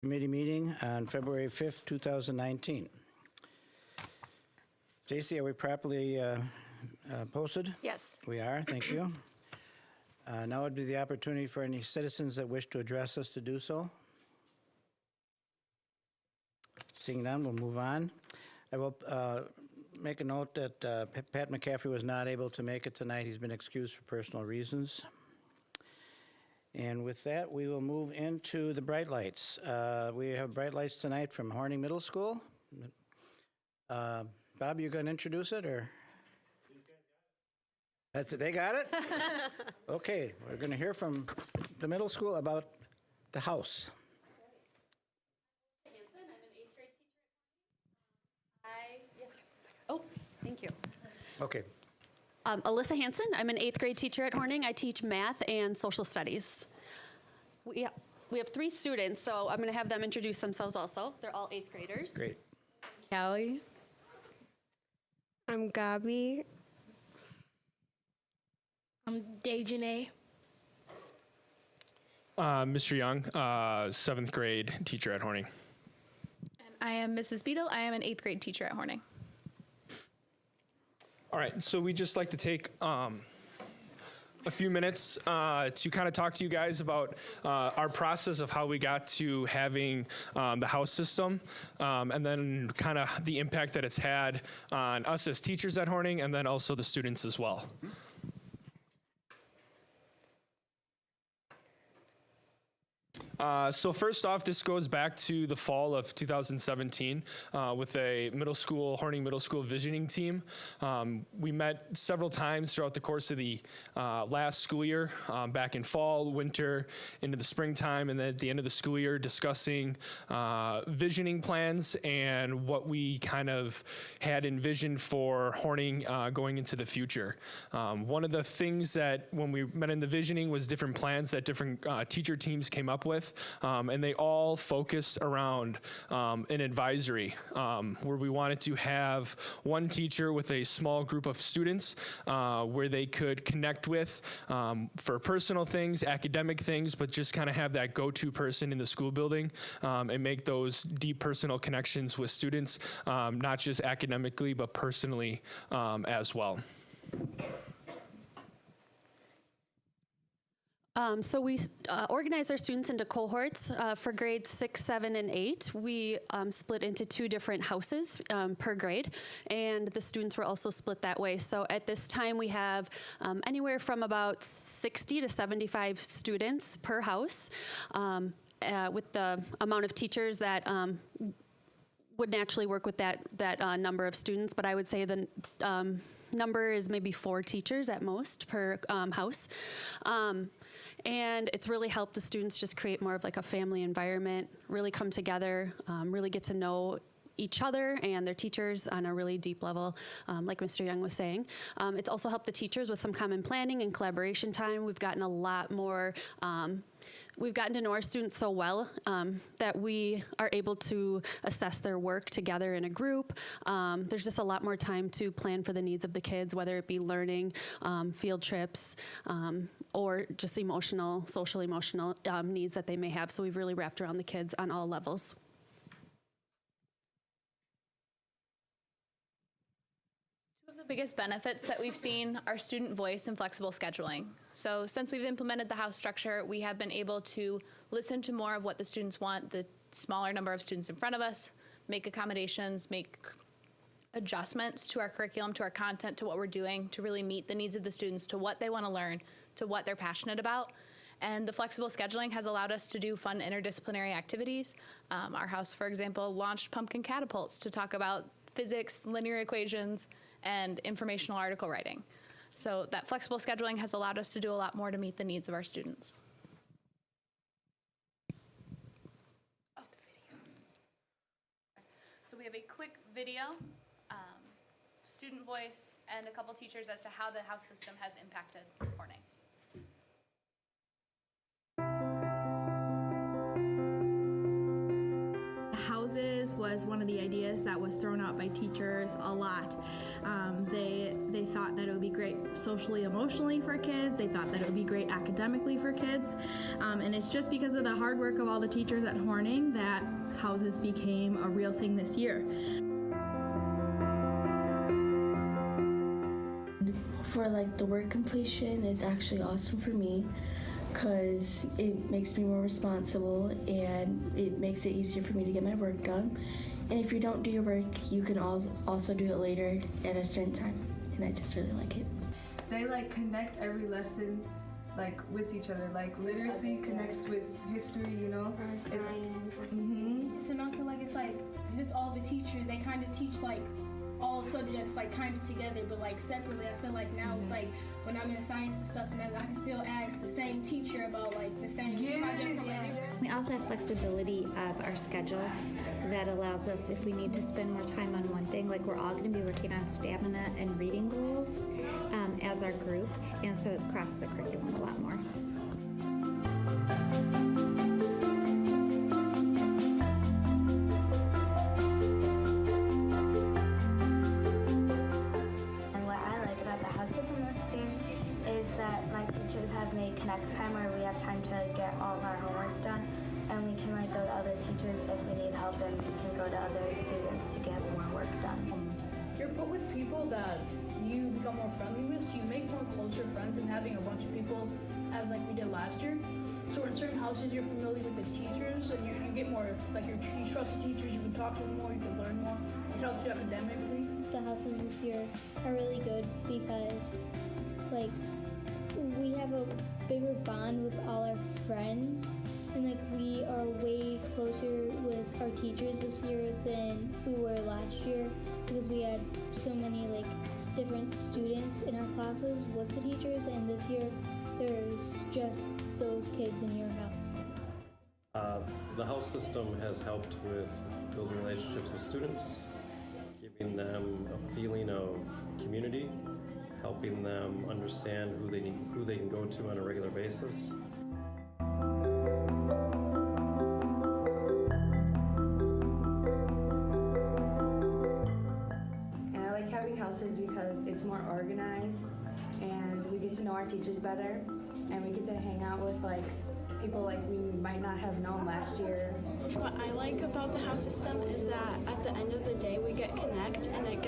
Committee meeting on February 5th, 2019. Stacy, are we properly posted? Yes. We are, thank you. Now would be the opportunity for any citizens that wish to address us to do so. Seeing none, we'll move on. I will make a note that Pat McCaffrey was not able to make it tonight. He's been excused for personal reasons. And with that, we will move into the bright lights. We have bright lights tonight from Horning Middle School. Bob, you going to introduce it, or? That's it, they got it? Okay, we're going to hear from the middle school about the house. Hanson. I'm an 8th grade teacher. Oh, thank you. Okay. Alyssa Hanson. I'm an 8th grade teacher at Horning. I teach math and social studies. We have 3 students, so I'm going to have them introduce themselves also. They're all 8th graders. Great. Callie. I'm Gabi. I'm Dejanae. Mr. Young, 7th grade teacher at Horning. And I am Mrs. Beadle. I am an 8th grade teacher at Horning. All right, so we just like to take a few minutes to kind of talk to you guys about our process of how we got to having the house system, and then kind of the impact that it's had on us as teachers at Horning, and then also the students as well. So first off, this goes back to the fall of 2017 with a Horning Middle School visioning team. We met several times throughout the course of the last school year, back in fall, winter, into the springtime, and then at the end of the school year discussing visioning plans and what we kind of had envisioned for Horning going into the future. One of the things that when we met in the visioning was different plans that different teacher teams came up with. And they all focused around an advisory where we wanted to have one teacher with a small group of students where they could connect with for personal things, academic things, but just kind of have that go-to person in the school building and make those deep personal connections with students, not just academically, but personally as well. So we organize our students into cohorts for grades 6, 7, and 8. We split into 2 different houses per grade, and the students were also split that way. So at this time, we have anywhere from about 60 to 75 students per house, with the amount of teachers that would naturally work with that number of students. But I would say the number is maybe 4 teachers at most per house. And it's really helped the students just create more of like a family environment, really come together, really get to know each other and their teachers on a really deep level, like Mr. Young was saying. It's also helped the teachers with some common planning and collaboration time. We've gotten a lot more, we've gotten to know our students so well that we are able to assess their work together in a group. There's just a lot more time to plan for the needs of the kids, whether it be learning, field trips, or just emotional, social emotional needs that they may have. So we've really wrapped around the kids on all levels. The biggest benefits that we've seen are student voice and flexible scheduling. So since we've implemented the house structure, we have been able to listen to more of what the students want, the smaller number of students in front of us, make accommodations, make adjustments to our curriculum, to our content, to what we're doing, to really meet the needs of the students, to what they want to learn, to what they're passionate about. And the flexible scheduling has allowed us to do fun interdisciplinary activities. Our house, for example, launched pumpkin catapults to talk about physics, linear equations, and informational article writing. So that flexible scheduling has allowed us to do a lot more to meet the needs of our students. So we have a quick video, student voice, and a couple teachers as to how the house system has impacted Horning. Houses was was one of the ideas that was thrown out by teachers a lot. They thought that it would be great socially, emotionally for kids. They thought that it would be great academically for kids. And it's just because of the hard work of all the teachers at Horning that houses became a real thing this year. For like the work completion, it's actually awesome for me because it makes me more responsible and it makes it easier for me to get my work done. And if you don't do your work, you can also do it later at a certain time, and I just really like it. They like connect every lesson like with each other. Like literacy connects with history, you know? So now I feel like it's like just all the teachers, they kind of teach like all subjects like kind of together, but like separately. I feel like now it's like when I'm in science and stuff, and then I can still ask the same teacher about like the same project. We also have flexibility of our schedule that allows us, if we need to spend more time on one thing, like we're all going to be working on stamina and reading goals as our group, and so it's across the curriculum a lot more. Connect time where we have time to get all of our homework done, and we can like go to other teachers if we need help, and we can go to other students to get more work done. You're put with people that you become more friendly with, so you make more closer friends than having a bunch of people as like we did last year. So in certain houses you're familiar with the teachers and you get more like you trust the teachers, you can talk to them more, you can learn more. It helps you academically. The houses this year are really good because like we have a bigger bond with all our friends, and like we are way closer with our teachers this year than we were last year because we had so many like different students in our classes with the teachers, and this year there's just those kids in your house. The house system has helped with building relationships with students, giving them a feeling of community, helping them understand who they can go to on a regular basis. And I like having houses because it's more organized and we get to know our teachers better, and we get to hang out with like people like we might not have known last year. What I like about the house system is that at the end of the day we get connect, and it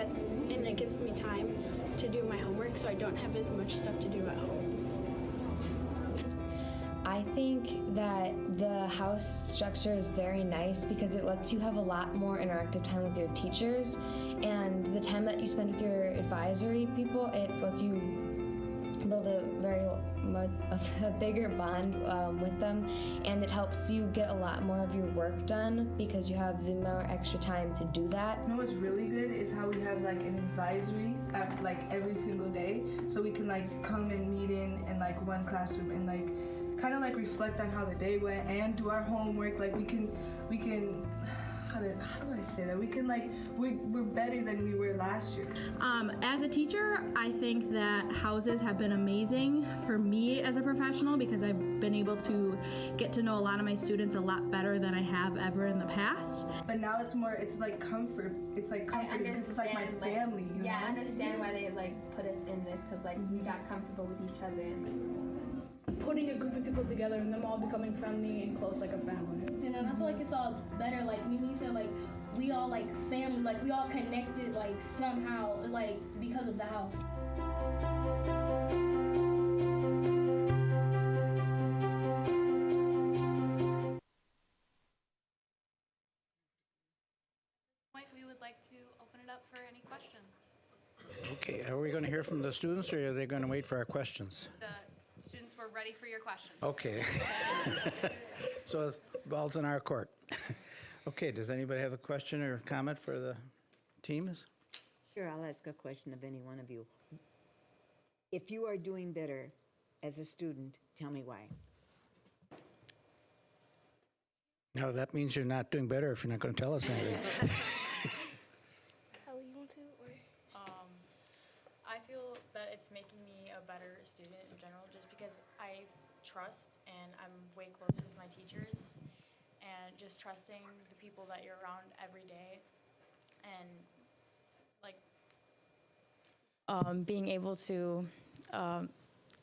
gives me time to do my homework, so I don't have as much stuff to do at home. I think that the house structure is very nice because it lets you have a lot more interactive time with your teachers, and the time that you spend with your advisory people, it lets you build a very much a bigger bond with them, and it helps you get a lot more of your work done because you have the more extra time to do that. You know what's really good is how we have like an advisory at like every single day, so we can like come and meet in like one classroom and like kind of like reflect on how the day went and do our homework. Like we can how do I say that? We can like, we're better than we were last year. As a teacher, I think that houses have been amazing for me as a professional because I've been able to get to know a lot of my students a lot better than I have ever in the past. But now it's like comfort. It's like comfort because it's like my family. You know? I understand why they like put us in this, because like we got comfortable with each other and putting a group of people together and them all becoming friendly and close like a family. And then I feel like it's all better, like when you said like we all like family, like we all connected like somehow, like because of the house. We would like to open it up for any questions. Okay, are we going to hear from the students, or are they going to wait for our questions? The students were ready for your questions. Okay. So the ball's in our court. Okay, does anybody have a question or comment for the teams? Sure, I'll ask a question of any one of you. If you are doing better as a student, tell me why. No, that means you're not doing better if you're not going to tell us anything. Kelly, you want to? I feel that it's making me a better student in general just because I trust and I'm way closer with my teachers, and just trusting the people that you're around every day, and like being able to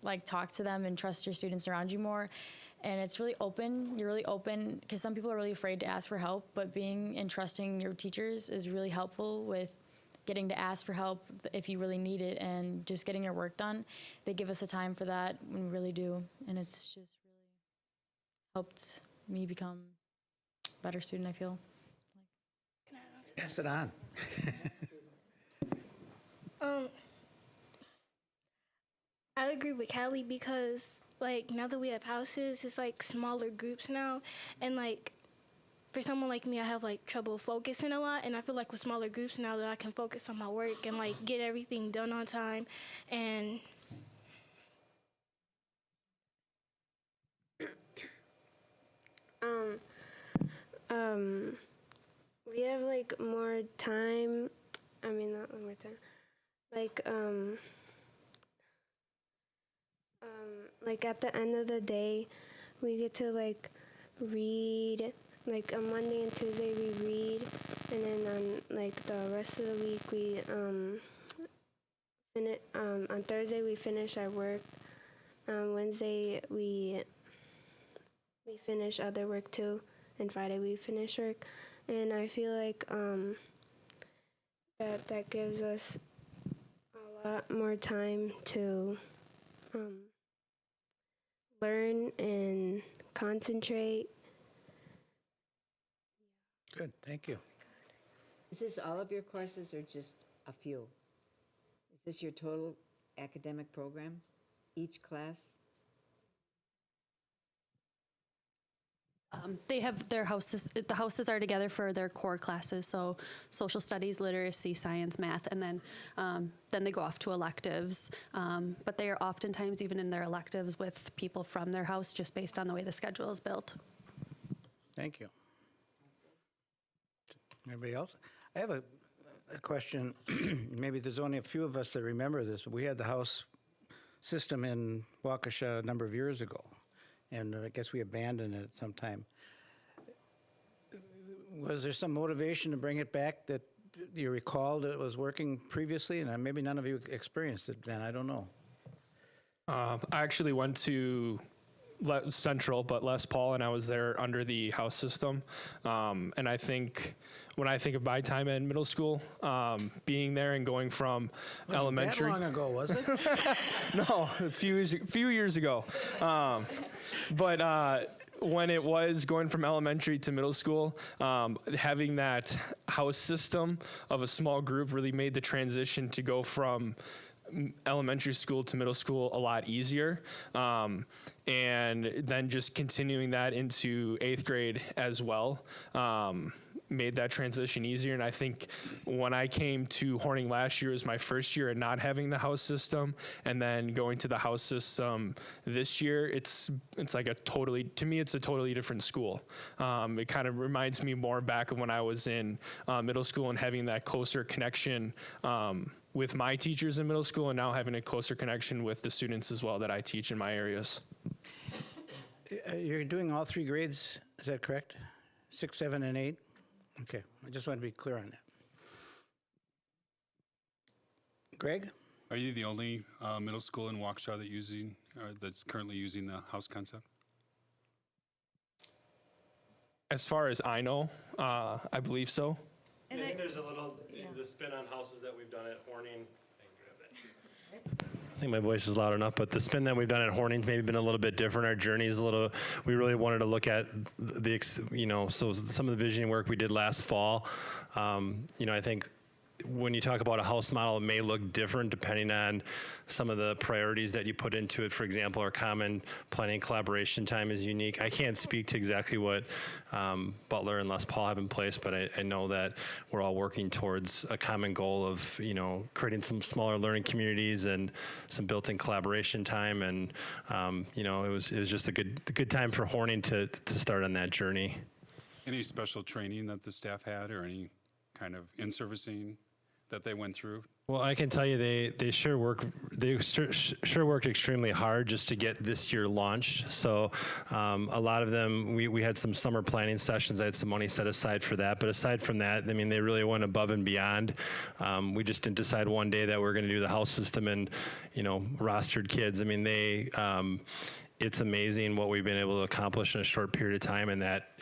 like talk to them and trust your students around you more. And it's really open. You're really open, because some people are really afraid to ask for help, but being and trusting your teachers is really helpful with getting to ask for help if you really need it, and just getting your work done. They give us the time for that when we really do, and it's just really helped me become a better student, I feel. Pass it on. I agree with Callie, because like now that we have houses, it's like smaller groups now, and like for someone like me, I have like trouble focusing a lot, and I feel like with smaller groups now that I can focus on my work and like get everything done on time. And we have like more time. I mean, not more time. Like at the end of the day, we get to like read. Like on Monday and Tuesday we read, and then on like the rest of the week we on Thursday we finish our work. On Wednesday we finish other work too, and Friday we finish work. And I feel like that gives us a lot more time to learn and concentrate. Good, thank you. Is this all of your courses or just a few? Is this your total academic program, each class? They have their houses, the houses are together for their core classes, so social studies, literacy, science, math, and then they go off to electives. But they are oftentimes even in their electives with people from their house, just based on the way the schedule is built. Thank you. Anybody else? I have a question. Maybe there's only a few of us that remember this, but we had the house system in Waukesha a number of years ago, and I guess we abandoned it at some time. Was there some motivation to bring it back that you recalled it was working previously? And maybe none of you experienced it then, I don't know. I actually went to Central, but Les Paul, and I was there under the house system. And I think when I think of my time in middle school, being there and going from elementary. That long ago, was it? No, a few years ago. But when it was going from elementary to middle school, having that house system of a small group really made the transition to go from elementary school to middle school a lot easier. And then just continuing that into 8th grade as well made that transition easier. And I think when I came to Horning last year, it was my first year and not having the house system, and then going to the house system this year, it's like to me, it's a totally different school. It kind of reminds me more back of when I was in middle school and having that closer connection with my teachers in middle school, and now having a closer connection with the students as well that I teach in my areas. You're doing all 3 grades, is that correct? 6, 7, and 8? Okay, I just want to be clear on that. Greg? Are you the only middle school in Waukesha that's currently using the house concept? As far as I know, I believe so. I think there's a little the spin on houses that we've done at Horning. I think my voice is loud enough, but the spin that we've done at Horning's maybe been a little bit different. Our journey is we really wanted to look at so some of the visioning work we did last fall. I think when you talk about a house model, it may look different depending on some of the priorities that you put into it. For example, our common planning collaboration time is unique. I can't speak to exactly what Butler and Les Paul have in place, but I know that we're all working towards a common goal of, creating some smaller learning communities and some built-in collaboration time. And, it was just a good time for Horning to start on that journey. Any special training that the staff had, or any kind of in-servicing that they went through? Well, I can tell you they sure worked extremely hard just to get this year launched. So a lot of them, we had some summer planning sessions. I had some money set aside for that. But aside from that, I mean, they really went above and beyond. We just didn't decide one day that we're going to do the house system and, rostered kids. I mean, it's amazing what we've been able to accomplish in a short period of time, and that,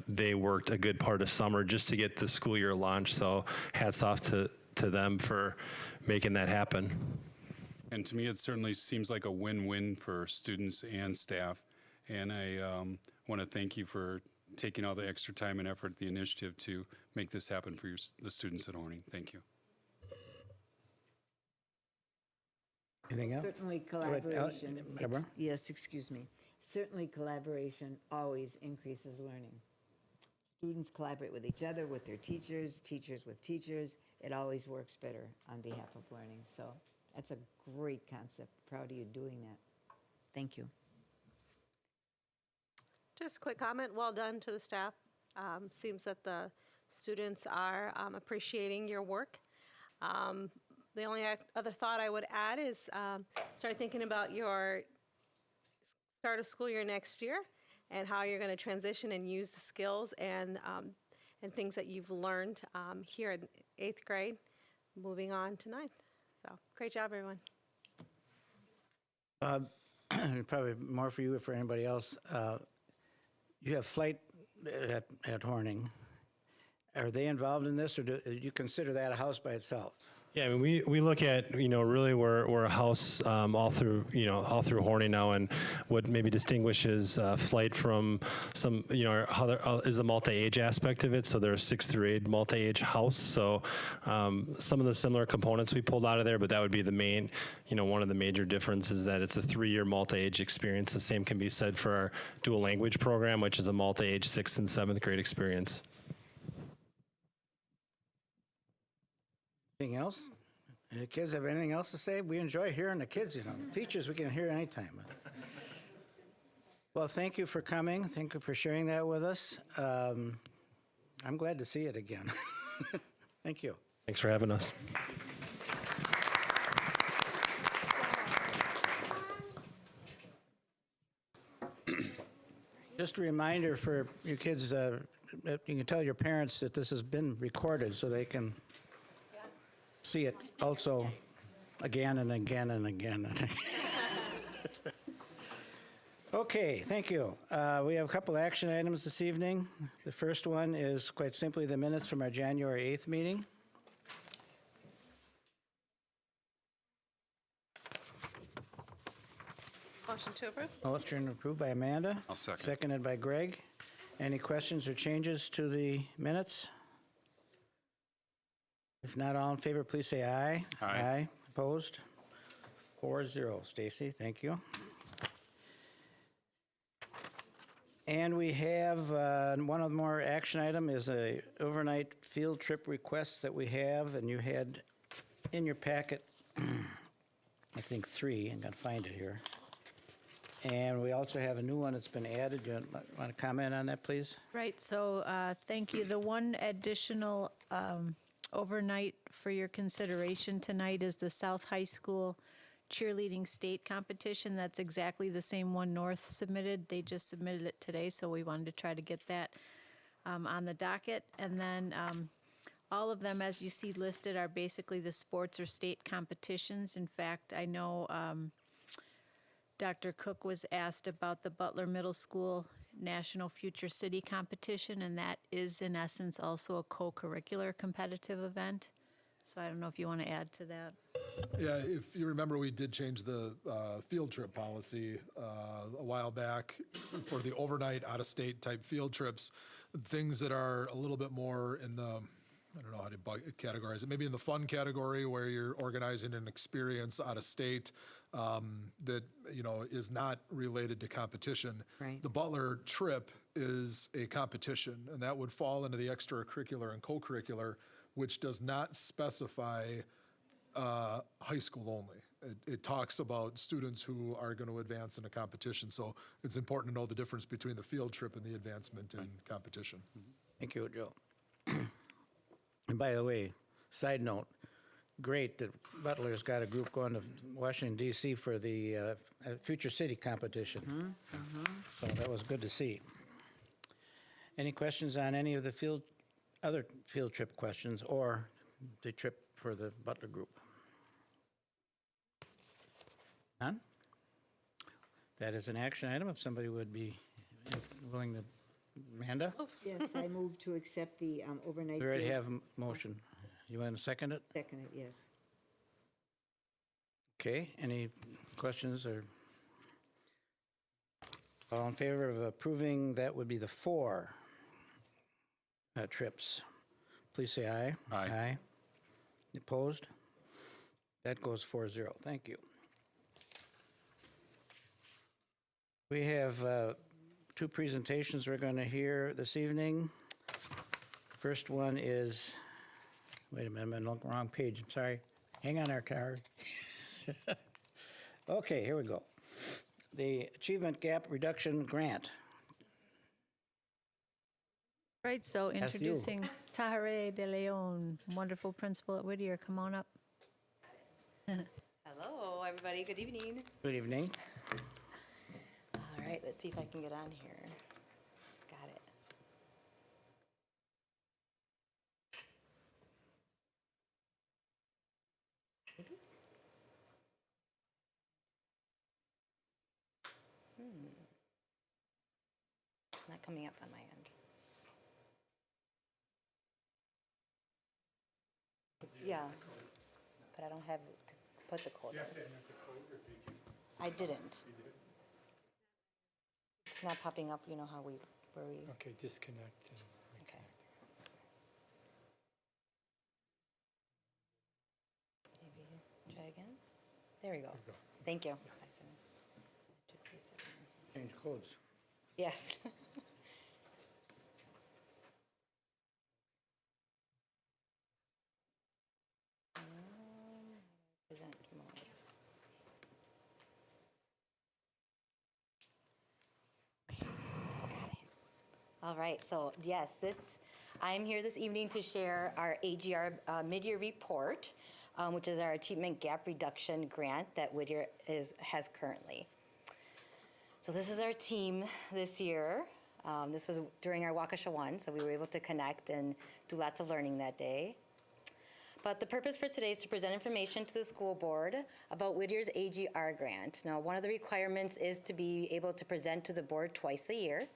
they worked a good part of summer just to get the school year launched. So hats off to them for making that happen. And to me, it certainly seems like a win-win for students and staff. And I want to thank you for taking all the extra time and effort, the initiative to make this happen for the students at Horning. Thank you. Anything else? Certainly collaboration. Yes, excuse me. Certainly collaboration always increases learning. Students collaborate with each other, with their teachers, teachers with teachers. It always works better on behalf of learning. So that's a great concept. Proud of you doing that. Thank you. Just a quick comment. Well done to the staff. Seems that the students are appreciating your work. The only other thought I would add is start thinking about your start of school year next year and how you're going to transition and use the skills and things that you've learned here in 8th grade, moving on to 9th. So great job, everyone. Probably more for you or for anybody else. You have flight at Horning. Are they involved in this, or do you consider that a house by itself? Yeah, I mean, we look at, really we're a house all through Horning now, and what maybe distinguishes flight from some, how there is the multi-age aspect of it. So they're a 6th through 8 multi-age house. So some of the similar components we pulled out of there, but that would be the main, one of the major differences, that it's a 3-year multi-age experience. The same can be said for our dual language program, which is a multi-age 6th and 7th grade experience. Anything else? Any kids have anything else to say? We enjoy hearing the kids, The teachers we can hear anytime. Well, thank you for coming. Thank you for sharing that with us. I'm glad to see it again. Thank you. Thanks for having us. Just a reminder for your kids, you can tell your parents that this has been recorded so they can see it also again and again and again. Okay, thank you. We have a couple action items this evening. The first one is quite simply the minutes from our January 8th meeting. Motion to approve. Motion approved by Amanda. I'll second. Seconded by Greg. Any questions or changes to the minutes? If not, all in favor, please say aye. Aye. Opposed? 4-0. Stacy, thank you. And we have one of the more action item is a overnight field trip request that we have, and you had in your packet, I think 3. I'm going to find it here. And we also have a new one that's been added. Do you want to comment on that, please? Right, so thank you. The one additional overnight for your consideration tonight is the South High School cheerleading state competition. That's exactly the same one North submitted. They just submitted it today, so we wanted to try to get that on the docket. And then all of them, as you see listed, are basically the sports or state competitions. In fact, I know Dr. Cook was asked about the Butler Middle School National Future City competition, and that is in essence also a co-curricular competitive event. So I don't know if you want to add to that. Yeah, if you remember, we did change the field trip policy a while back for the overnight out-of-state type field trips, things that are a little bit more in the, I don't know how to categorize it, maybe in the fun category where you're organizing an experience out of state that, is not related to competition. Right. The Butler trip is a competition, and that would fall into the extracurricular and co-curricular, which does not specify high school only. It talks about students who are going to advance in a competition. So it's important to know the difference between the field trip and the advancement in competition. Thank you, Joe. And by the way, side note, great that Butler's got a group going to Washington DC for the Future City competition. So that was good to see. Any questions on any of the other field trip questions or the trip for the Butler group? None? That is an action item. If somebody would be willing to, Amanda? Yes, I move to accept the overnight. We already field- have a motion. You want to second it? Second it, yes. Okay, any questions or? All in favor of approving, that would be the 4 trips. Please say aye. Aye. Opposed? That goes 4-0. Thank you. We have 2 presentations we're going to hear this evening. First one is, wait a minute, I'm on the wrong page, I'm sorry. Hang on our card. Okay, here we go. The Achievement Gap Reduction Grant. Right, so That's you. introducing Tahare De Leon, wonderful principal at Whittier. Come on up. Hello, everybody. Good evening. Good evening. All right, let's see if I can get on here. Got it. Maybe? It's not coming up on my end. Yeah, but I don't have it to put the code in. I didn't. It's not popping up, you know how where we. Okay, disconnect. Okay. Maybe try again. There we go. Thank you. 5, 7, 2, 3, 7. Change codes. Yes. Present tomorrow. All right, so yes, I'm here this evening to share our AGR Mid-Year Report, which is our Achievement Gap Reduction Grant that Whittier has currently. So this is our team this year. This was during our Waukesha 1, so we were able to connect and do lots of learning that day. But the purpose for today is to present information to the school board about Whittier's AGR grant. Now, one of the requirements is to be able to present to the board twice a year.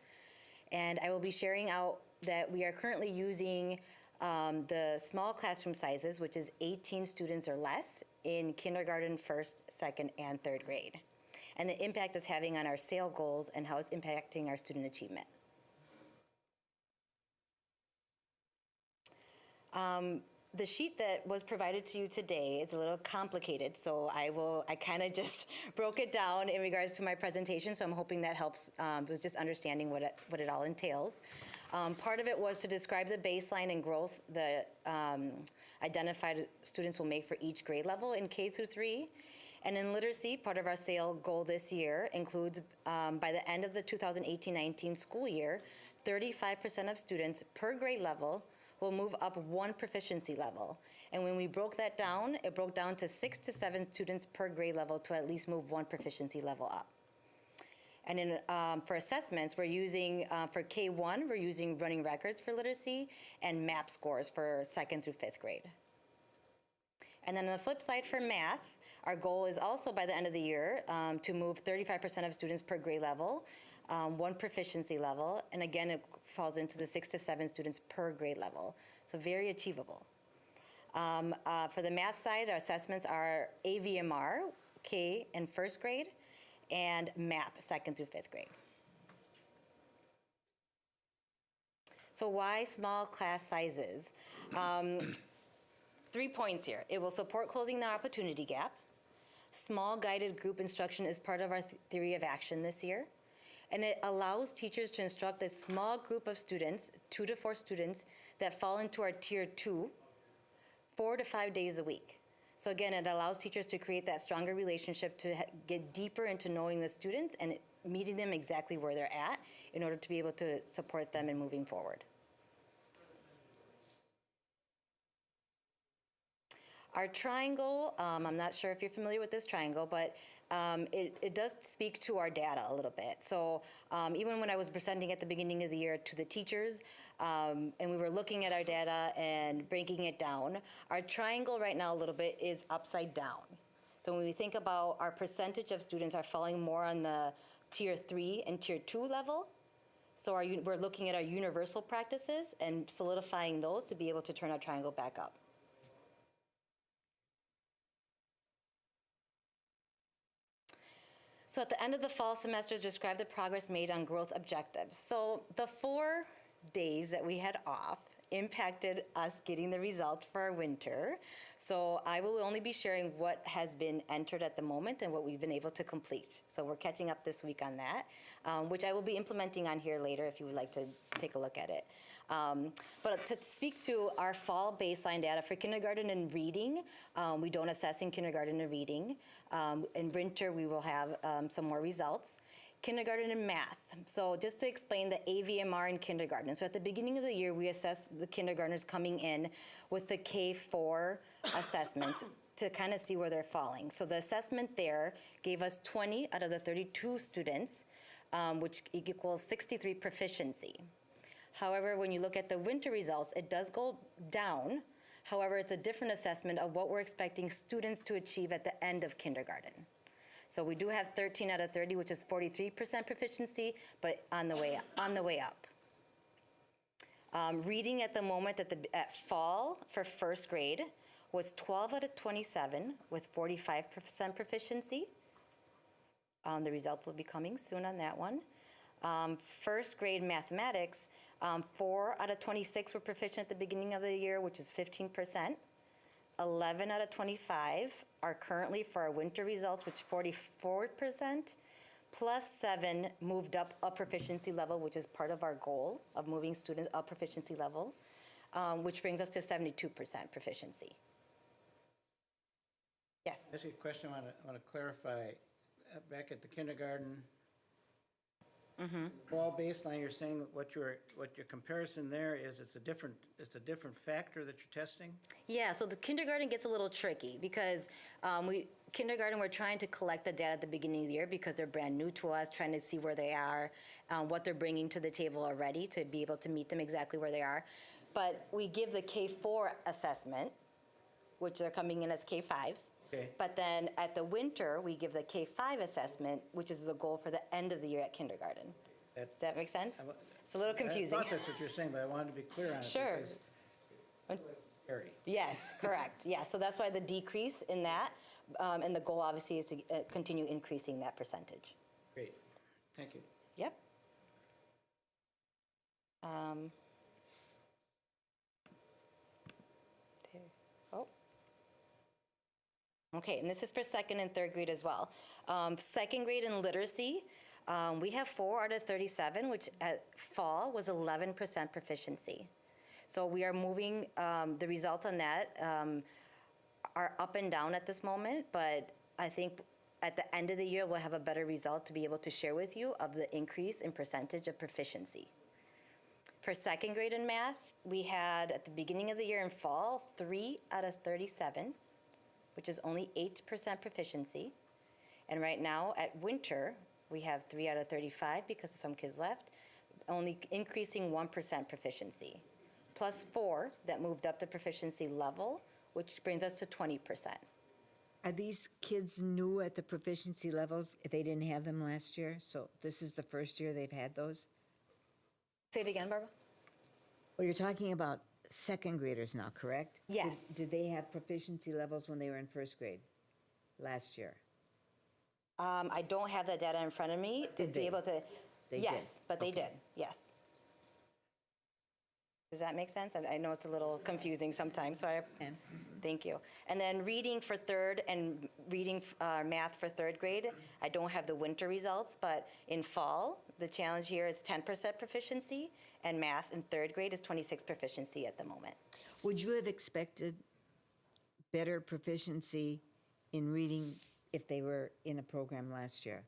And I will be sharing out that we are currently using the small classroom sizes, which is 18 students or less in kindergarten, 1st, 2nd, and 3rd grade. And the impact it's having on our SAIL goals and how it's impacting our student achievement. The sheet that was provided to you today is a little complicated, so I kind of just broke it down in regards to my presentation, so I'm hoping that helps with just understanding what it all entails. Part of it was to describe the baseline and growth that identified students will make for each grade level in K through 3. And in literacy, part of our SAIL goal this year includes, by the end of the 2018-19 school year, 35% of students per grade level will move up 1 proficiency level. And when we broke that down, it broke down to 6 to 7 students per grade level to at least move 1 proficiency level up. And for assessments, we're using, for K1, we're using running records for literacy and MAP scores for 2nd through 5th grade. And then on the flip side for math, our goal is also by the end of the year to move 35% of students per grade level, 1 proficiency level, and again, it falls into the 6 to 7 students per grade level. So very achievable. For the math side, our assessments are AVMR, K and 1st grade, and MAP, 2nd through 5th grade. So why small class sizes? 3 points here. It will support closing the opportunity gap. Small guided group instruction is part of our theory of action this year. And it allows teachers to instruct a small group of students, 2 to 4 students, that fall into our tier 2, 4 to 5 days a week. So again, it allows teachers to create that stronger relationship to get deeper into knowing the students and meeting them exactly where they're at in order to be able to support them in moving forward. Our triangle, I'm not sure if you're familiar with this triangle, but it does speak to our data a little bit. So even when I was presenting at the beginning of the year to the teachers, and we were looking at our data and breaking it down, our triangle right now a little bit is upside down. So when we think about our percentage of students are falling more on the tier 3 and tier 2 level, so we're looking at our universal practices and solidifying those to be able to turn our triangle back up. So at the end of the fall semesters, describe the progress made on growth objectives. So the 4 days that we had off impacted us getting the results for our winter. So I will only be sharing what has been entered at the moment and what we've been able to complete. So we're catching up this week on that, which I will be implementing on here later if you would like to take a look at it. But to speak to our fall baseline data for kindergarten and reading, we don't assess in kindergarten and reading. In winter, we will have some more results. Kindergarten and math. So just to explain the AVMR in kindergarten. So at the beginning of the year, we assess the kindergartners coming in with the K4 assessment to kind of see where they're falling. So the assessment there gave us 20 out of the 32 students, which equals 63 proficiency. However, when you look at the winter results, it does go down. However, it's a different assessment of what we're expecting students to achieve at the end of kindergarten. So we do have 13 out of 30, which is 43% proficiency, but on the way up. Reading at the moment at fall for first grade was 12 out of 27 with 45% proficiency. The results will be coming soon on that one. First grade mathematics, 4 out of 26 were proficient at the beginning of the year, which is 15%. 11 out of 25 are currently for our winter results, which is 44%, plus 7 moved up a proficiency level, which is part of our goal of moving students up proficiency level, which brings us to 72% proficiency. Yes? That's a question I want to clarify. Back at the kindergarten, fall baseline, you're saying what your comparison there is, it's a different factor that you're testing? Yeah, so the kindergarten gets a little tricky because kindergarten, we're trying to collect the data at the beginning of the year because they're brand new to us, trying to see where they are, what they're bringing to the table already to be able to meet them exactly where they are. But we give the K4 assessment, which they're coming in as K5s. Okay. But then at the winter, we give the K5 assessment, which is the goal for the end of the year at kindergarten. Does that make sense? It's a little confusing. I thought that's what you're saying, but I wanted to be clear on it. Sure. Because it's scary. Yes, correct. Yeah, so that's why the decrease in that, and the goal obviously is to continue increasing that percentage. Great. Thank you. Yep. Okay, and this is for second and third grade as well. Second grade in literacy, we have 4 out of 37, which at fall was 11% proficiency. So we are moving, the results on that are up and down at this moment, but I think at the end of the year, we'll have a better result to be able to share with you of the increase in percentage of proficiency. For second grade in math, we had at the beginning of the year in fall, 3 out of 37, which is only 8% proficiency. And right now at winter, we have 3 out of 35 because some kids left, only increasing 1% proficiency, plus 4 that moved up to proficiency level, which brings us to 20%. Are these kids new at the proficiency levels if they didn't have them last year? So this is the first year they've had those? Say it again, Barbara. Well, you're talking about second graders now, correct? Yes. Did they have proficiency levels when they were in first grade last year? I don't have that data in front of me to be able to. Yes, did. but they did, yes. Does that make sense? I know it's a little confusing sometimes, so thank you. And then reading for third and reading math for third grade, I don't have the winter results, but in fall, the challenge here is 10% proficiency, and math in third grade is 26 proficiency at the moment. Would you have expected better proficiency in reading if they were in a program last year?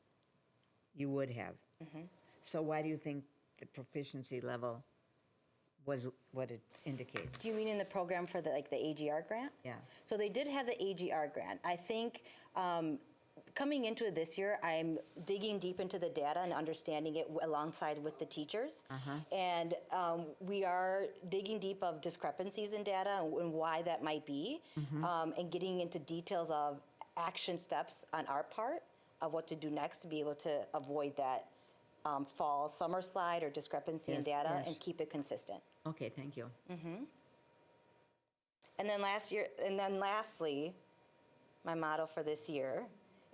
You would have. So why do you think the proficiency level was what it indicates. Do you mean in the program for the AGR grant? Yeah. So they did have the AGR grant. I think coming into it this year, I'm digging deep into the data and understanding it alongside with the teachers. And we are digging deep of discrepancies in data and why that might be, and getting into details of action steps on our part of what to do next to be able to avoid that fall summer slide or discrepancy in Yes, data yes. and keep it consistent. Okay, thank you. And then lastly, my motto for this year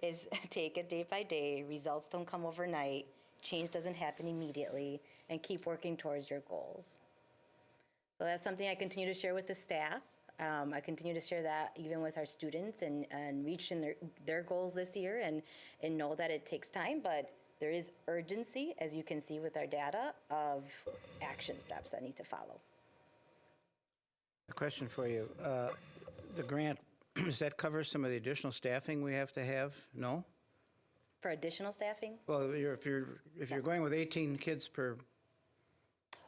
is take it day by day. Results don't come overnight. Change doesn't happen immediately, and keep working towards your goals. So that's something I continue to share with the staff. I continue to share that even with our students and reaching their goals this year, and know that it takes time, but there is urgency, as you can see with our data, of action steps that need to follow. A question for you. The grant, does that cover some of the additional staffing we have to have? No? For additional staffing? Well, if you're going with 18 kids per,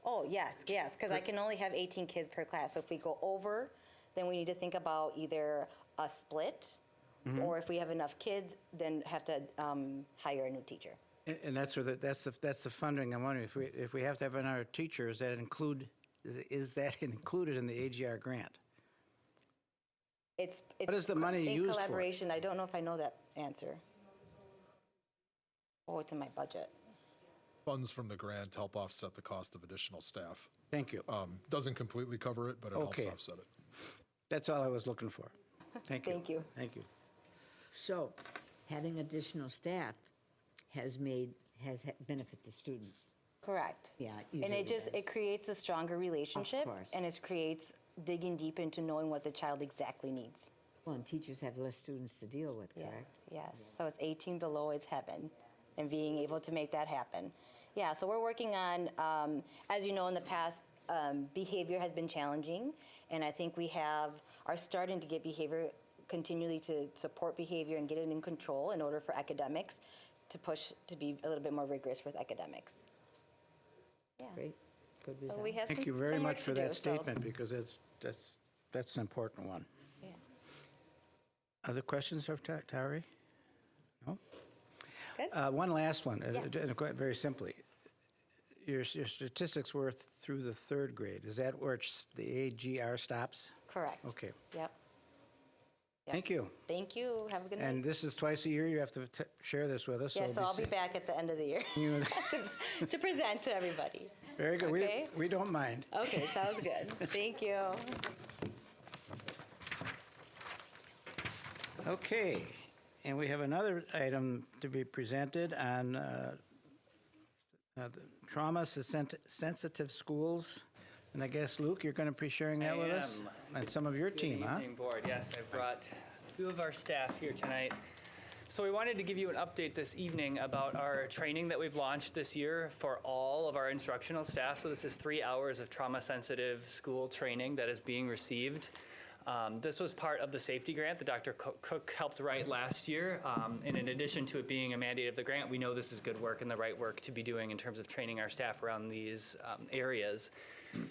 Oh, yes, because I can only have 18 kids per class. So if we go over, then we need to think about either a split, or if we have enough kids, then have to hire a new teacher. and that's where that's the funding. I'm wondering if we have to have another teacher, is that included in the AGR grant? It's What is the money in used for? collaboration. I don't know if I know that answer. Oh, it's in my budget. Funds from the grant help offset the cost of additional staff. Thank you. Doesn't completely cover it, but it helps Okay. offset it. That's all I was looking for. Thank you. Thank you. Thank you. So, having additional staff has benefit the students. Correct. Yeah, And usually it creates a stronger relationship, course. and it creates digging deep into knowing what the child exactly needs. Well, and teachers have less students to deal with, correct? Yes. So it's 18 below is heaven, and being able to make that happen. Yeah, so we're working on, as you know, in the past, behavior has been challenging, and I think we are starting to get behavior continually to support behavior and get it in control in order for academics to push to be a little bit more rigorous with academics. Yeah. Great, good So result. we have Thank you some very work much to for do, that so- statement, because that's an important one. Yeah. Other questions of Tari? No? Good. One last one, Yes. very simply. Your statistics were through the third grade. Is that where the AGR stops? Correct. Okay. Yep. Thank you. Thank you. Have a good night. And this is twice a year. You have to share this with us. Yeah, so I'll be safe. back at the end of the year You- to present to everybody. Very good. Okay. We don't mind. Okay, sounds good. Thank you. Okay, and we have another item to be presented on the trauma-sensitive schools. And I guess, Luke, you're going to be sharing that with us? And some of your team, huh? Good evening, board. Yes, I've brought a few of our staff here tonight. So we wanted to give you an update this evening about our training that we've launched this year for all of our instructional staff. So this is 3 hours of trauma-sensitive school training that is being received. This was part of the safety grant that Dr. Cook helped write last year. And in addition to it being a mandate of the grant, we know this is good work and the right work to be doing in terms of training our staff around these areas.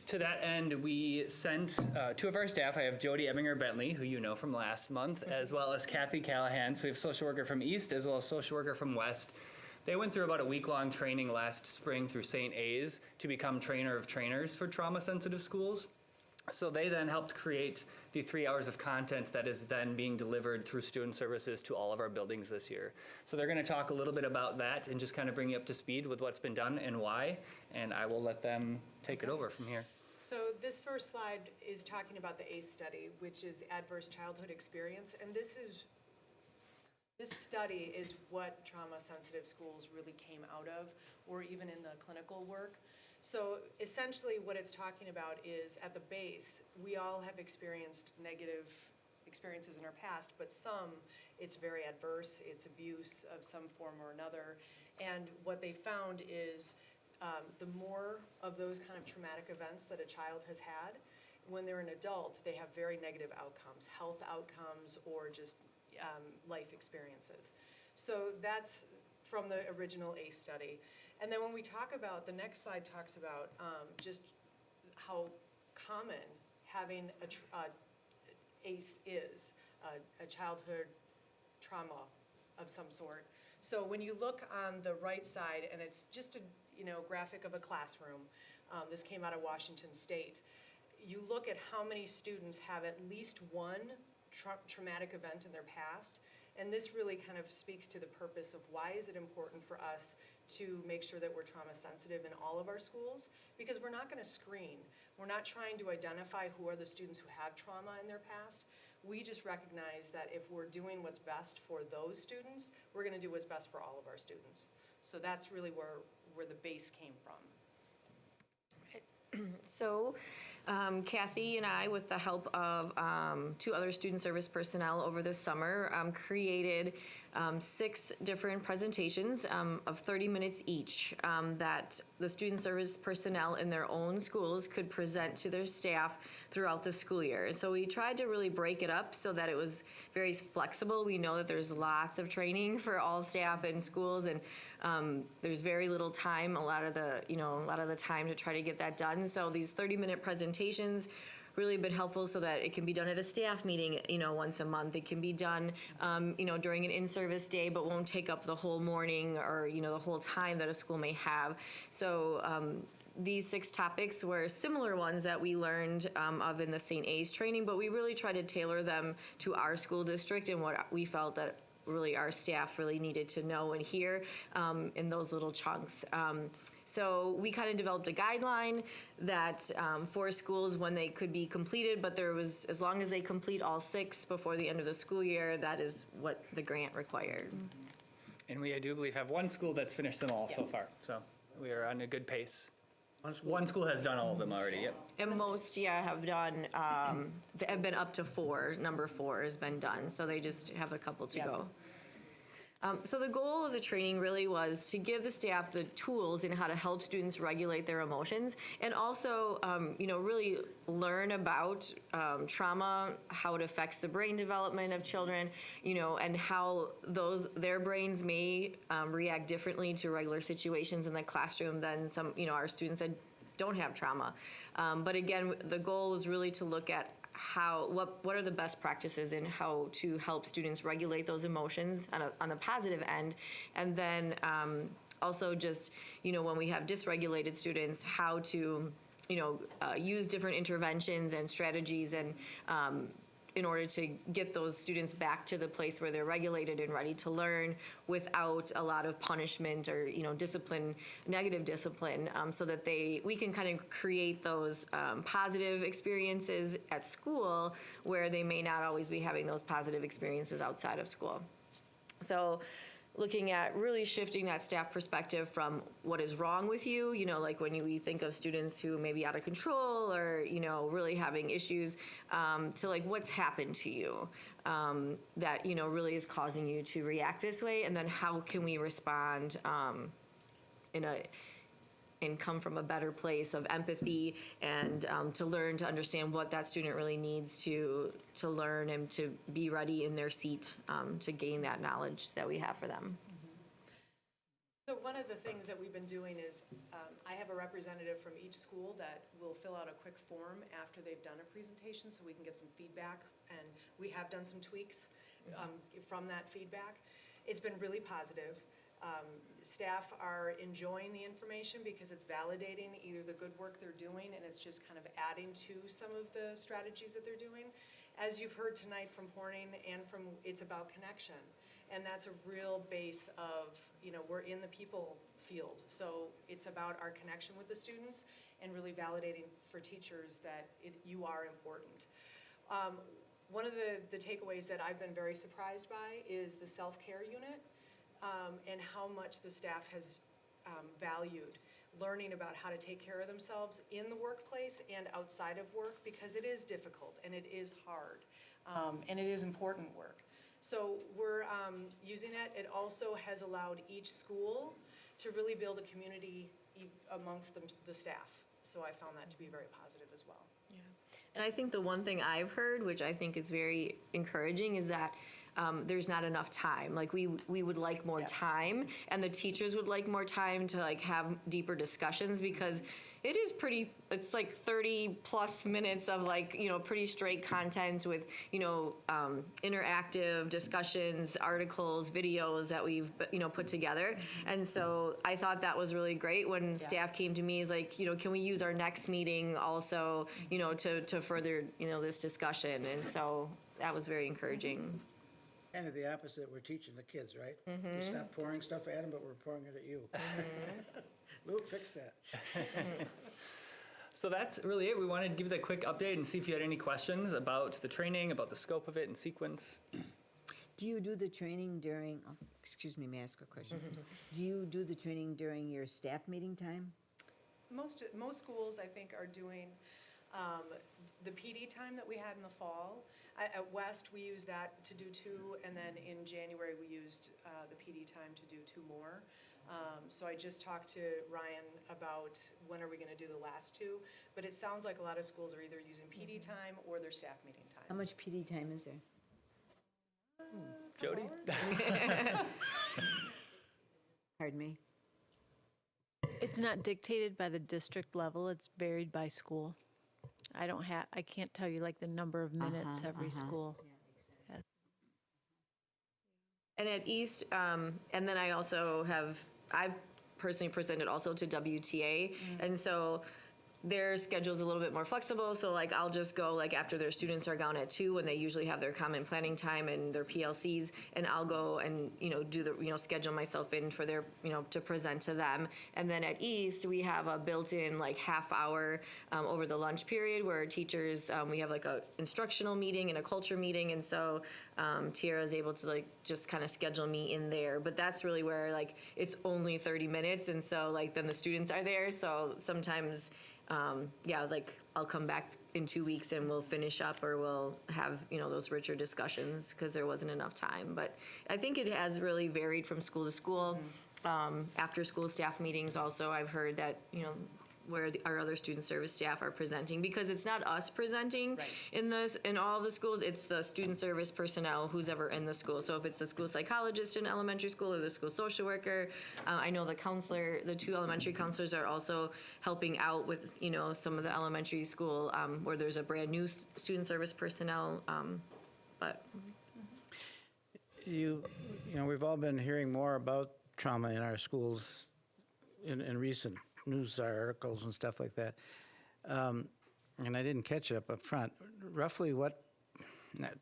To that end, we sent 2 of our staff. I have Jody Ebinger-Bentley, who you know from last month, as well as Kathy Callahan. So we have social worker from East as well as social worker from West. They went through about a week-long training last spring through St. A's to become trainer of trainers for trauma-sensitive schools. So they then helped create the 3 hours of content that is then being delivered through student services to all of our buildings this year. So they're going to talk a little bit about that and just kind of bring you up to speed with what's been done and why, and I will let them take it over from here. So this first slide is talking about the ACE study, which is Adverse Childhood Experience, and this study is what trauma-sensitive schools really came out of, or even in the clinical work. So essentially what it's talking about is at the base, we all have experienced negative experiences in our past, but some, it's very adverse, it's abuse of some form or another. And what they found is the more of those kind of traumatic events that a child has had, when they're an adult, they have very negative outcomes, health outcomes, or just life experiences. So that's from the original ACE study. And then when we talk about, the next slide talks about just how common having ACE is, a childhood trauma of some sort. So when you look on the right side, and it's just a graphic of a classroom, this came out of Washington State, you look at how many students have at least one traumatic event in their past, and this really kind of speaks to the purpose of why is it important for us to make sure that we're trauma sensitive in all of our schools, because we're not going to screen. We're not trying to identify who are the students who have trauma in their past. We just recognize that if we're doing what's best for those students, we're going to do what's best for all of our students. So that's really where the base came from. So Kathy and I, with the help of 2 other student service personnel over the summer, created 6 different presentations of 30 minutes each that the student service personnel in their own schools could present to their staff throughout the school year. So we tried to really break it up so that it was very flexible. We know that there's lots of training for all staff in schools, and there's very little time, a lot of the time to try to get that done. So these 30-minute presentations really been helpful so that it can be done at a staff meeting, once a month. It can be done, during an in-service day, but won't take up the whole morning or, the whole time that a school may have. So these 6 topics were similar ones that we learned of in the St. A's training, but we really tried to tailor them to our school district and what we felt that really our staff really needed to know and hear in those little chunks. So we kind of developed a guideline that for schools when they could be completed, but there was, as long as they complete all 6 before the end of the school year, that is what the grant required. And we, I do believe, have one school that's finished them all so far. So we are on a good pace. One school has done all of them already, yep. And most, have done, they have been up to 4. Number 4 has been done, so they just have a couple to go. So the goal of the training really was to give the staff the tools in how to help students regulate their emotions, and also, really learn about trauma, how it affects the brain development of children, and how their brains may react differently to regular situations in the classroom than some, our students that don't have trauma. But again, the goal is really to look at what are the best practices in how to help students regulate those emotions on the positive end, and then also just when we have dysregulated students, how to use different interventions and strategies and in order to get those students back to the place where they're regulated and ready to learn without a lot of punishment or discipline, negative discipline, so that we can kind of create those positive experiences at school where they may not always be having those positive experiences outside of school. So looking at really shifting that staff perspective from what is wrong with you, like when we think of students who may be out of control or, really having issues, to like what's happened to you that, really is causing you to react this way, and then how can we respond and come from a better place of empathy and to learn to understand what that student really needs to learn and to be ready in their seat to gain that knowledge that we have for them. So one of the things that we've been doing is I have a representative from each school that will fill out a quick form after they've done a presentation so we can get some feedback, and we have done some tweaks from that feedback. It's been really positive. Staff are enjoying the information because it's validating either the good work they're doing, and it's just kind of adding to some of the strategies that they're doing. As you've heard tonight from Horning and from, it's about connection. And that's a real base of, we're in the people field. So it's about our connection with the students and really validating for teachers that you are important. One of the takeaways that I've been very surprised by is the self-care unit. And how much the staff has valued learning about how to take care of themselves in the workplace and outside of work, because it is difficult and it is hard and it is important work. So we're using it. It also has allowed each school to really build a community amongst the staff. So I found that to be very positive as well. Yeah. And I think the one thing I've heard, which I think is very encouraging, is that there's not enough time. Like we would like more time, and the teachers would like more time to like have deeper discussions, because It is pretty, it's like 30 plus minutes of like, pretty straight content with, interactive discussions, articles, videos that we've, put together. And so I thought that was really great when staff came to me, is like, can we use our next meeting also, to further, this discussion? And so that was very encouraging. Kind of the opposite we're teaching the kids, right? We stop pouring stuff at them, but we're pouring it at you. Luke, fix that. So that's really it. We wanted to give you that quick update and see if you had any questions about the training, about the scope of it and sequence. Do you do the training during, excuse me, may I ask a question? Do you do the training during your staff meeting time? Most schools, I think, are doing the PD time that we had in the fall. At West, we used that to do 2, and then in January, we used the PD time to do 2 more. So I just talked to Ryan about when are we going to do the last 2, but it sounds like a lot of schools are either using PD time or their staff meeting time. How much PD time is there? Jody? Pardon me? It's not dictated by the district level, it's varied by school. I can't tell you like the number of minutes every school. And at East, and then I've personally presented also to WTA, and so their schedule's a little bit more flexible, so like I'll just go like after their students are gone at 2 when they usually have their common planning time and their PLCs, and I'll go and do the schedule myself in for their to present to them. And then at East we have a built-in like half hour over the lunch period where teachers we have like a instructional meeting and a culture meeting, and so Tiara is able to like just kind of schedule me in there. But that's really where like it's only 30 minutes, and so like then the students are there, so sometimes like I'll come back in 2 weeks and we'll finish up, or we'll have, those richer discussions because there wasn't enough time. But I think it has really varied from school to school. After school staff meetings also, I've heard that, where our other student service staff are presenting, because it's not us presenting in all of the schools, it's the student service personnel who's ever in the school. So if it's the school psychologist in elementary school or the school social worker, I know the 2 elementary counselors are also helping out with, some of the elementary school where there's a brand new student service personnel, but. We've all been hearing more about trauma in our schools in recent news articles and stuff like that. And I didn't catch it up front. Roughly what,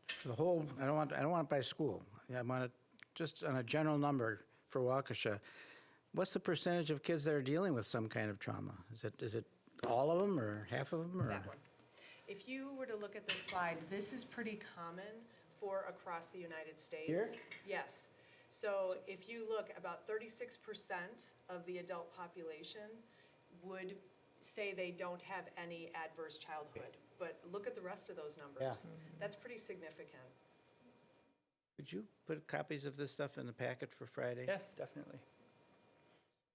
for the whole, I don't want it by school. I want it just on a general number for Waukesha. What's the percentage of kids that are dealing with some kind of trauma? Is it all of them or half of them? Or? That one. If you were to look at this slide, this is pretty common for across the United States. Here? Yes. So if you look, about 36% of the adult population would say they don't have any adverse childhood. But look at the rest of those numbers. Yeah. That's pretty significant. Could you put copies of this stuff in the packet for Friday? Yes, definitely.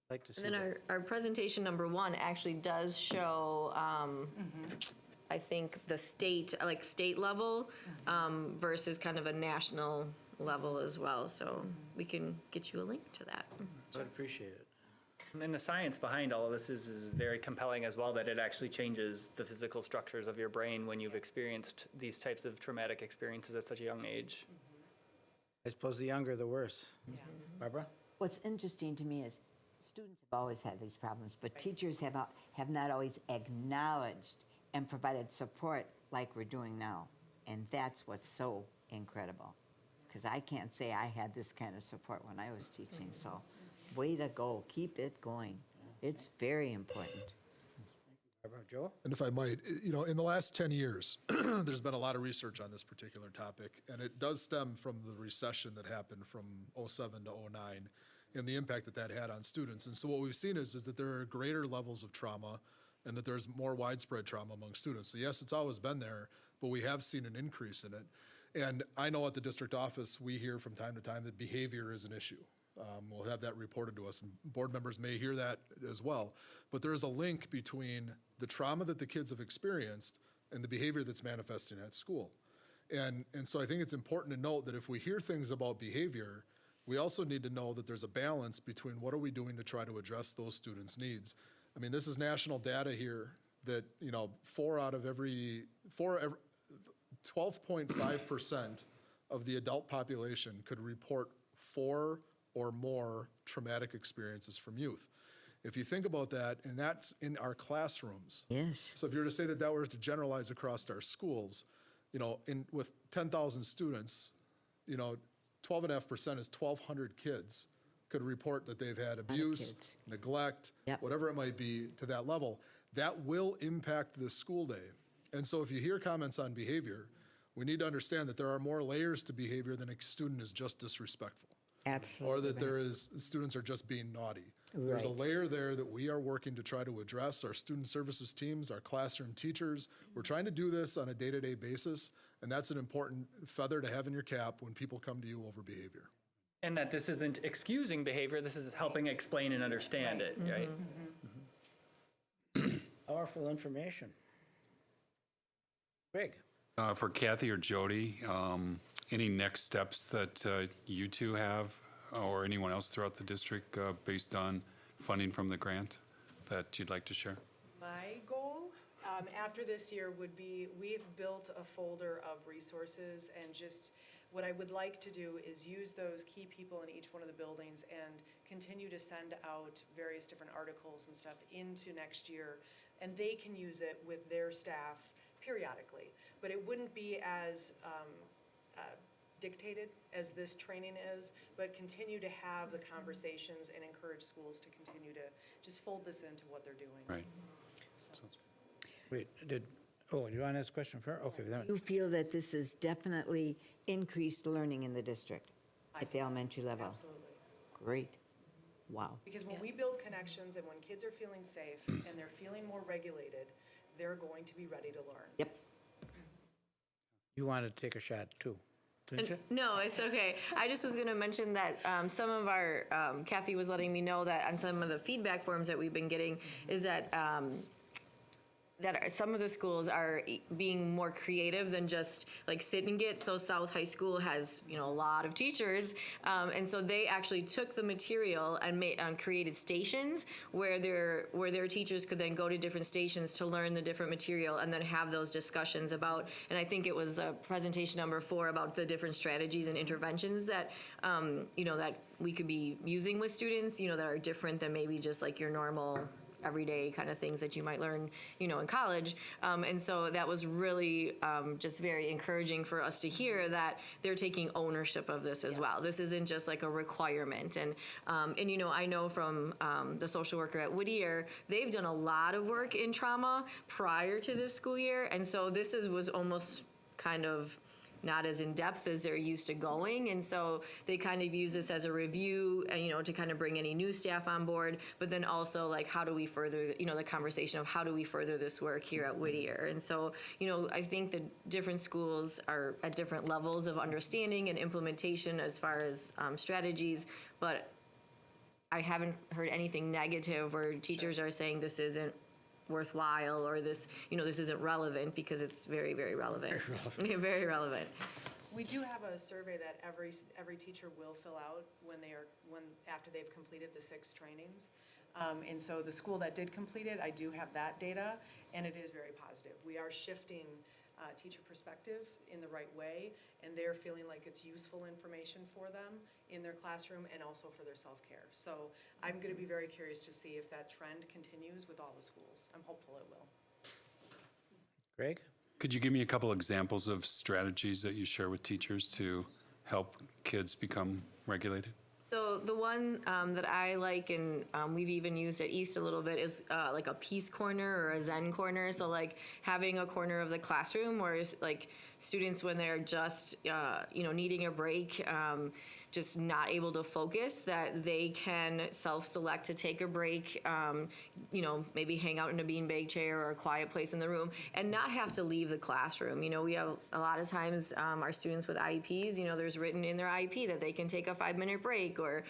I'd like to see And then that. our presentation number 1 actually does show, I think, the state level versus kind of a national level as well. So we can get you a link to that. I'd appreciate it. And the science behind all of this is very compelling as well, that it actually changes the physical structures of your brain when you've experienced these types of traumatic experiences at such a young age. I suppose the younger, the worse. Barbara? What's interesting to me is students have always had these problems, but teachers have not always acknowledged and provided support like we're doing now. And that's what's so incredible. Because I can't say I had this kind of support when I was teaching, so way to go. Keep it going. It's very important. Joe? And if I might, in the last 10 years, there's been a lot of research on this particular topic, and it does stem from the recession that happened from 07 to 09 and the impact that had on students. And so what we've seen is that there are greater levels of trauma and that there's more widespread trauma among students. So yes, it's always been there, but we have seen an increase in it. And I know at the district office, we hear from time to time that behavior is an issue. We'll have that reported to us, and board members may hear that as well. But there is a link between the trauma that the kids have experienced and the behavior that's manifesting at school. And so I think it's important to note that if we hear things about behavior, we also need to know that there's a balance between what are we doing to try to address those students' needs I mean, this is national data here that, 12.5% of the adult population could report 4 or more traumatic experiences from youth. If you think about that, and that's in our classrooms. Yes. So if you were to say that that were to generalize across our schools, with 10,000 students, 12.5% is 1,200 kids could report that they've had abuse, neglect, whatever it might be to that level. That will impact the school day. And so if you hear comments on behavior, we need to understand that there are more layers to behavior than a student is just disrespectful. Absolutely. Or that students are just being naughty. There's a Right. layer there that we are working to try to address. Our student services teams, our classroom teachers, we're trying to do this on a day-to-day basis, and that's an important feather to have in your cap when people come to you over behavior. And that this isn't excusing behavior, this is helping explain and understand it, right? Powerful information. Greg? For Kathy or Jody, any next steps that you two have, or anyone else throughout the district, based on funding from the grant that you'd like to share? My goal after this year would be, we've built a folder of resources, and just what I would like to do is use those key people in each one of the buildings and continue to send out various different articles and stuff into next year, and they can use it with their staff periodically. But it wouldn't be as dictated as this training is, but continue to have the conversations and encourage schools to continue to just fold this into what they're doing. Right. Wait, you want to ask a question first? Okay. You feel that this has definitely increased learning in the district at the elementary level? Absolutely. Great. Wow. Because when we build connections and when kids are feeling safe and they're feeling more regulated, they're going to be ready to learn. Yep. You wanted to take a shot too, didn't you? No, it's okay. I just was going to mention that some of our, Kathy was letting me know that on some of the feedback forms that we've been getting is that some of the schools are being more creative than just like sit and get. So South High School has, a lot of teachers. And so they actually took the material and created stations where their teachers could then go to different stations to learn the different material and then have those discussions about, and I think it was the presentation number 4 about the different strategies and interventions that, that we could be using with students, that are different than maybe just like your normal everyday kind of things that you might learn, in college. And so that was really just very encouraging for us to hear that they're taking ownership of this as well. This isn't just like a requirement. And I know from the social worker at Whittier, they've done a lot of work in trauma prior to this school year. And so this was almost kind of not as in-depth as they're used to going. And so they kind of use this as a review, to kind of bring any new staff on board, but then also like, how do we further, the conversation of how do we further this work here at Whittier? And so, I think that different schools are at different levels of understanding and implementation as far as strategies, but I haven't heard anything negative where teachers are saying this isn't worthwhile or this, this isn't relevant, because it's very, very relevant. Very relevant. Very relevant. We do have a survey that every teacher will fill out after they've completed the 6 trainings. And so the school that did complete it, I do have that data, and it is very positive. We are shifting teacher perspective in the right way, and they're feeling like it's useful information for them in their classroom and also for their self-care. So I'm going to be very curious to see if that trend continues with all the schools. I'm hopeful it will. Greg? Could you give me a couple examples of strategies that you share with teachers to help kids become regulated? So the one that I like, and we've even used at East a little bit, is like a peace corner or a Zen corner. So like having a corner of the classroom where like students, when they're just needing a break, just not able to focus, that they can self-select to take a break, maybe hang out in a beanbag chair or a quiet place in the room and not have to leave the classroom. We have a lot of times our students with IEPs, there's written in their IEP that they can take a 5-minute break or,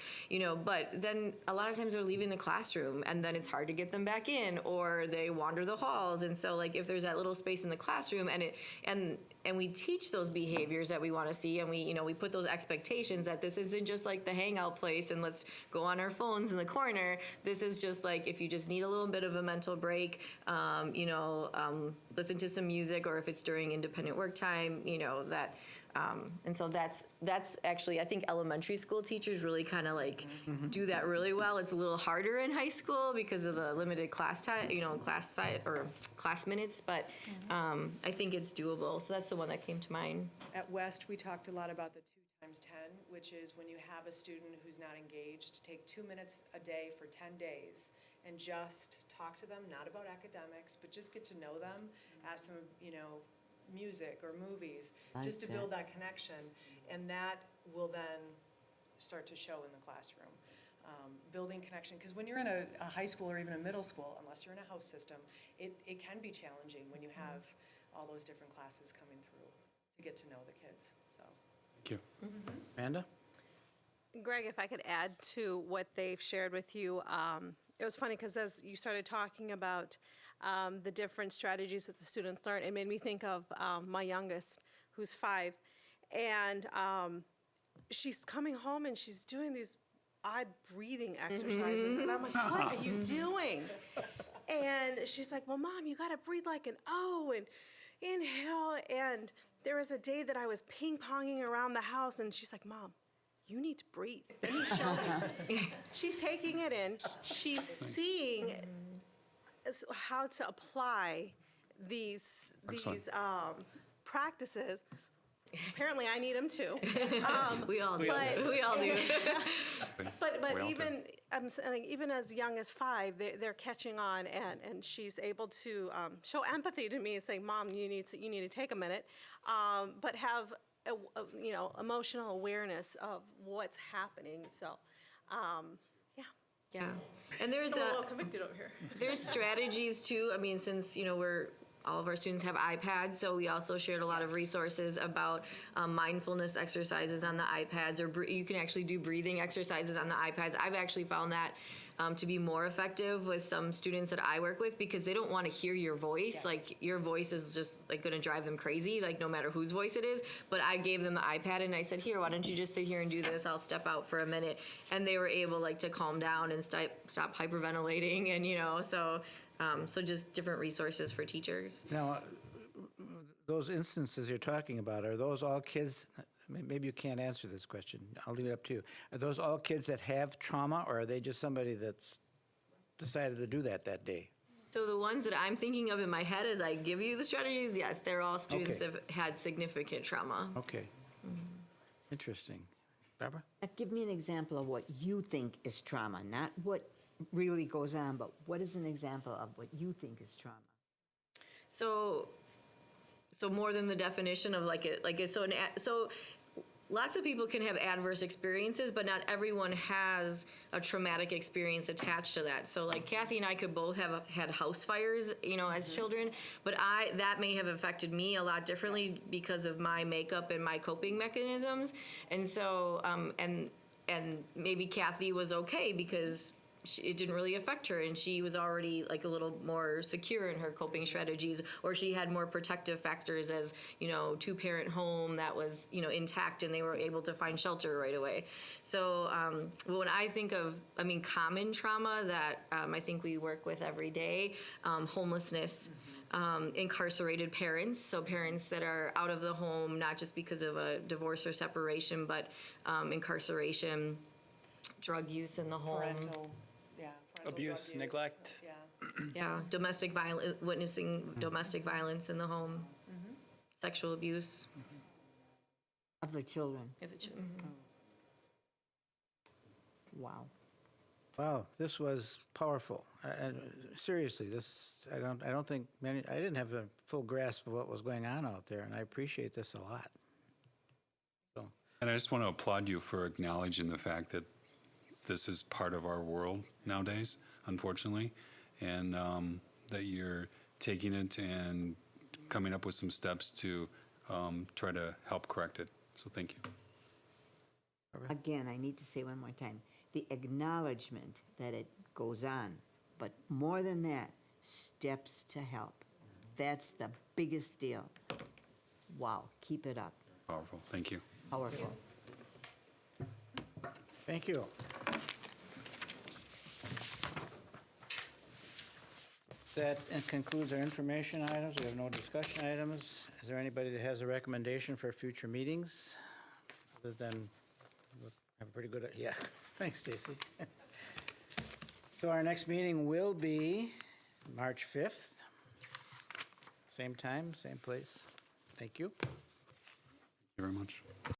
but then a lot of times they're leaving the classroom and then it's hard to get them back in, or they wander the halls. And so like if there's that little space in the classroom and we teach those behaviors that we want to see, and we put those expectations that this this isn't just like the hangout place and let's go on our phones in the corner. This is just like if you just need a little bit of a mental break, listen to some music, or if it's during independent work time, that. And so that's actually, I think elementary school teachers really kind of like do that really well. It's a little harder in high school because of the limited class time, class minutes, but I think it's doable. So that's the one that came to mind. At West, we talked a lot about the 2x10, which is when you have a student who's not engaged, take 2 minutes a day for 10 days and just talk to them, not about academics, but just get to know them, ask them, music or movies, just to build that connection, and that will then start to show in the classroom. Building connection, because when you're in a high school or even a middle school, unless you're in a house system, it can be challenging when you have all those different classes coming through to get to know the kids. So. Thank you. Amanda? Greg, if I could add to what they've shared with you, it was funny because as you started talking about the different strategies that the students learn, it made me think of my youngest, who's 5, and she's coming home and she's doing these odd breathing exercises, and I'm like, what are you doing? And she's like, well, Mom, you gotta breathe like an O and inhale. And there was a day that I was ping-ponging around the house, and she's like, Mom, you need to breathe. Let me show you. She's taking it in. She's seeing how to apply these practices. Apparently, I need them too. We all do. We all do. But even I'm saying, even as young as 5, they're catching on, and she's able to show empathy to me and saying, Mom, you need to take a minute, but have emotional awareness of what's happening. So. Yeah, and there's a little convicted over here. There's strategies too. I mean, since all of our students have iPads, so we also shared a lot of resources about mindfulness exercises on the iPads, or you can actually do breathing exercises on the iPads. I've actually found that to be more effective with some students that I work with, because they don't want to hear your voice. Yes. Like, your voice is just like going to drive them crazy, like no matter whose voice it is. But I gave them the iPad and I said, here, why don't you just sit here and do this? I'll step out for a minute. And they were able to calm down and stop hyperventilating, and so just different resources for teachers. Now, those instances you're talking about, are those all kids? Maybe you can't answer this question. I'll leave it up to you. Are those all kids that have trauma, or are they just somebody that's decided to do that day? So the ones that I'm thinking of in my head as I give you the strategies, yes, they're all students that have had significant trauma. Okay. Interesting. Barbara? Give me an example of what you think is trauma, not what really goes on, but what is an example of what you think is trauma? So more than the definition of so lots of people can have adverse experiences, but not everyone has a traumatic experience attached to that. So Kathy and I could both have had house fires, as children, but that may have affected me a lot differently because of my makeup and my coping mechanisms. And so, and maybe Kathy was okay because it didn't really affect her, and she was already a little more secure in her coping strategies, or she had more protective factors as, 2-parent home that was, intact, and they were able to find shelter right away. So when I think of, common trauma that I think we work with every day, homelessness, incarcerated parents, so parents that are out of the home, not just because of a divorce or separation, but incarceration, drug use in the home. Parental abuse, neglect. Yeah, domestic violence, witnessing domestic violence in the home, sexual abuse. Of the children. Wow. Wow, this was powerful. And seriously, I don't think I didn't have a full grasp of what was going on out there, and I appreciate this a lot. So. And I just want to applaud you for acknowledging the fact that this is part of our world nowadays, unfortunately, and that you're taking it and coming up with some steps to try to help correct it. So thank you. Again, I need to say one more time, the acknowledgement that it goes on, but more than that, steps to help. That's the biggest deal. Wow, keep it up. Powerful. Thank you. Powerful. Thank you. That concludes our information items. We have no discussion items. Is there anybody that has a recommendation for future meetings? Other than, we'll have a pretty good, yeah, thanks, Stacy. So our next meeting will be March 5th. Same time, same place. Thank you. Thank you very much.